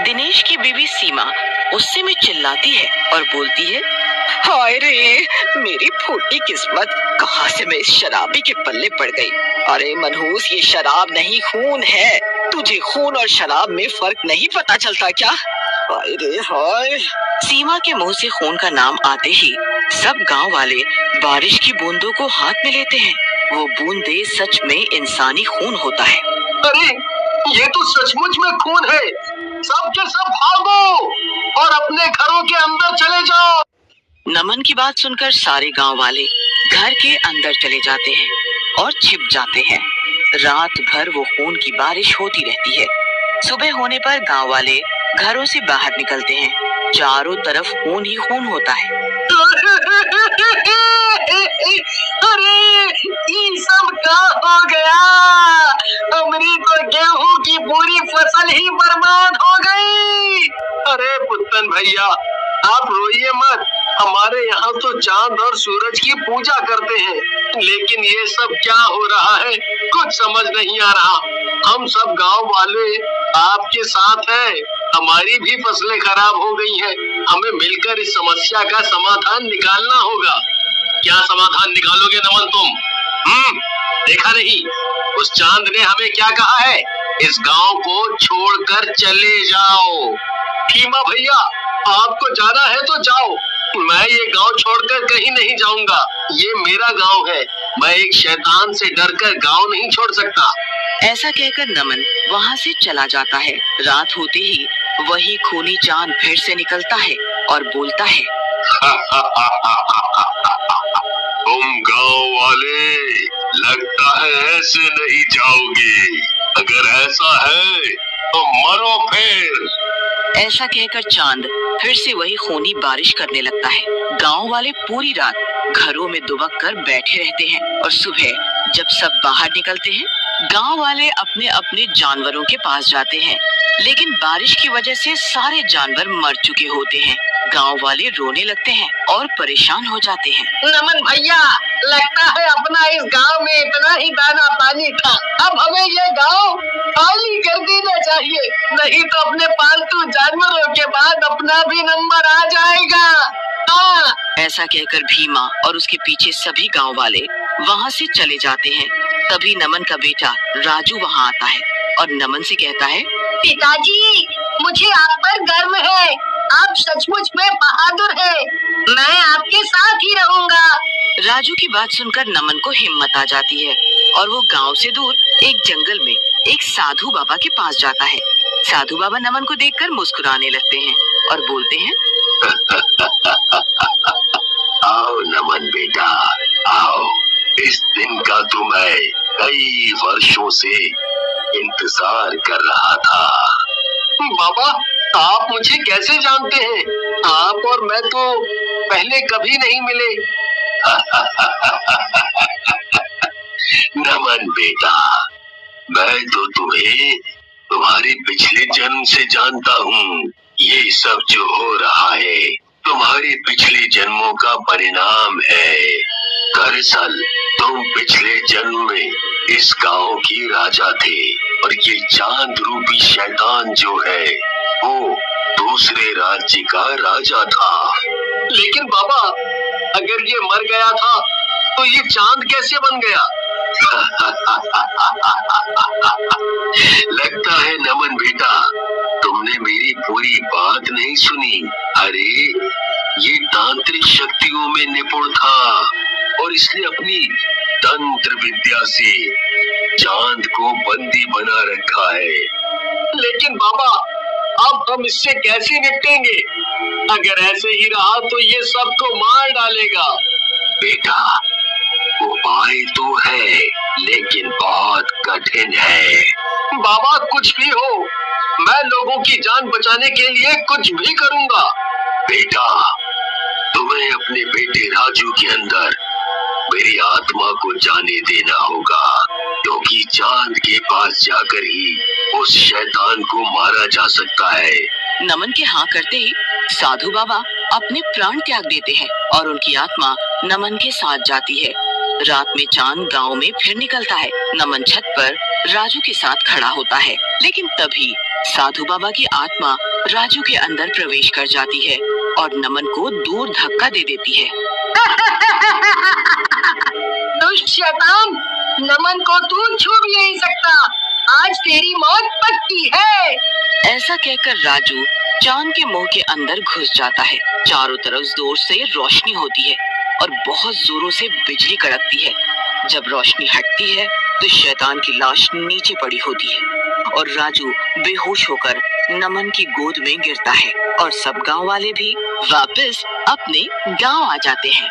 दिनेश की बीवी सीमा गुस्से में चिल्लाती है और बोलती है, हाय रे, मेरी फूटी किस्मत, कहाँ से मैं इस शराबी के पल्ले पड़ गई। अरे मनहूस, ये शराब नहीं खून है। तुझे खून और शराब में फर्क नहीं पता चलता क्या? हाय रे हाय। सीमा के मुंह से खून का नाम आते ही सब गांव वाले बारिश की बूंदों को हाथ में लेते हैं। वो बूंदे सच में इंसानी खून होता है। अरे ये तो सचमुच में खून है। सब के सब भागो और अपने घरों के अंदर चले जाओ। नमन की बात सुनकर सारे गांव वाले घर के अंदर चले जाते हैं और छिप जाते हैं। रात भर वो खून की बारिश होती रहती है। सुबह होने पर गांव वाले घरों से बाहर निकलते हैं। चारों तरफ खून ही खून होता है। अरे ये सब क्या हो गया? हमारी तो गेहूं की पूरी फसल ही बर्बाद हो गई। अरे पुत्तन भैया, आप रोइए मत। हमारे यहाँ तो चांद और सूरज की पूजा करते हैं, लेकिन ये सब क्या हो रहा है कुछ समझ नहीं आ रहा। हम सब गांव वाले आपके साथ हैं। हमारी भी फसलें खराब हो गई हैं। हमें मिलकर इस समस्या का समाधान निकालना होगा। क्या समाधान निकालोगे नमन तुम? देखा नहीं उस चांद ने हमें क्या कहा है? इस गांव को छोड़कर चले जाओ। भीमा भैया, आपको जाना है तो जाओ। मैं ये गांव छोड़कर कहीं नहीं जाऊंगा। ये मेरा गांव है। मैं एक शैतान से डरकर गांव नहीं छोड़ सकता। ऐसा कहकर नमन वहाँ से चला जाता है। रात होते ही वही खूनी चांद फिर से निकलता है और बोलता है, तुम गांव वाले लगता है ऐसे नहीं जाओगे। अगर ऐसा है तो मरो फिर। ऐसा कहकर चांद फिर से वही खूनी बारिश करने लगता है। गांव वाले पूरी रात घरों में दुबक कर बैठे रहते हैं और सुबह जब सब बाहर निकलते हैं, गांव वाले अपने अपने जानवरों के पास जाते हैं, लेकिन बारिश की वजह से सारे जानवर मर चुके होते हैं। गांव वाले रोने लगते हैं और परेशान हो जाते हैं। नमन भैया, लगता है अपना इस गांव में इतना ही दाना पानी था। अब हमें ये गांव खाली कर देना चाहिए, नहीं तो अपने पालतू जानवरों के बाद अपना भी नंबर आ जाएगा। हाँ। ऐसा कहकर भीमा और उसके पीछे सभी गांव वाले वहाँ से चले जाते हैं। तभी नमन का बेटा राजू वहाँ आता है और नमन से कहता है, पिताजी, मुझे आप पर गर्व है। आप सचमुच में बहादुर हैं। मैं आपके साथ ही रहूंगा। राजू की बात सुनकर नमन को हिम्मत आ जाती है और वो गांव से दूर एक जंगल में एक साधु बाबा के पास जाता है। साधु बाबा नमन को देखकर मुस्कुराने लगते हैं और बोलते हैं, आओ नमन बेटा, आओ। इस दिन का तो मैं कई वर्षों से इंतजार कर रहा था। बाबा, आप मुझे कैसे जानते हैं? आप और मैं तो पहले कभी नहीं मिले। नमन बेटा, मैं तो तुम्हें तुम्हारे पिछले जन्म से जानता हूँ। ये सब जो हो रहा है तुम्हारे पिछले जन्मों का परिणाम है। दरअसल तुम पिछले जन्म में इस गांव की राजा थे और ये चांद रूपी शैतान जो है वो दूसरे राज्य का राजा था। लेकिन बाबा, अगर ये मर गया था तो ये चांद कैसे बन गया? लगता है नमन बेटा, तुमने मेरी पूरी बात नहीं सुनी। अरे ये तांत्रिक शक्तियों में निपुण था और इसने अपनी तंत्र विद्या से चांद को बंदी बना रखा है। लेकिन बाबा, अब हम इससे कैसे निपटेंगे? अगर ऐसे ही रहा तो ये सबको मार डालेगा। बेटा, उपाय तो है लेकिन बहुत कठिन है। बाबा, कुछ भी हो, मैं लोगों की जान बचाने के लिए कुछ भी करूंगा। बेटा, तुम्हें अपने बेटे राजू के अंदर मेरी आत्मा को जाने देना होगा, क्योंकि चांद के पास जाकर ही उस शैतान को मारा जा सकता है। नमन के हाँ करते ही साधु बाबा अपने प्राण त्याग देते हैं और उनकी आत्मा नमन के साथ जाती है। रात में चांद गांव में फिर निकलता है। नमन छत पर राजू के साथ खड़ा होता है, लेकिन तभी साधु बाबा की आत्मा राजू के अंदर प्रवेश कर जाती है और नमन को दूर धक्का दे देती है। दुष्ट शैतान, नमन को तू छू भी नहीं सकता। आज तेरी मौत पक्की है। ऐसा कहकर राजू चांद के मुंह के अंदर घुस जाता है। चारों तरफ जोर से रोशनी होती है और बहुत जोरों से बिजली कड़कती है। जब रोशनी हटती है तो शैतान की लाश नीचे पड़ी होती है और राजू बेहोश होकर नमन की गोद में गिरता है और सब गांव वाले भी वापस अपने गांव आ जाते हैं।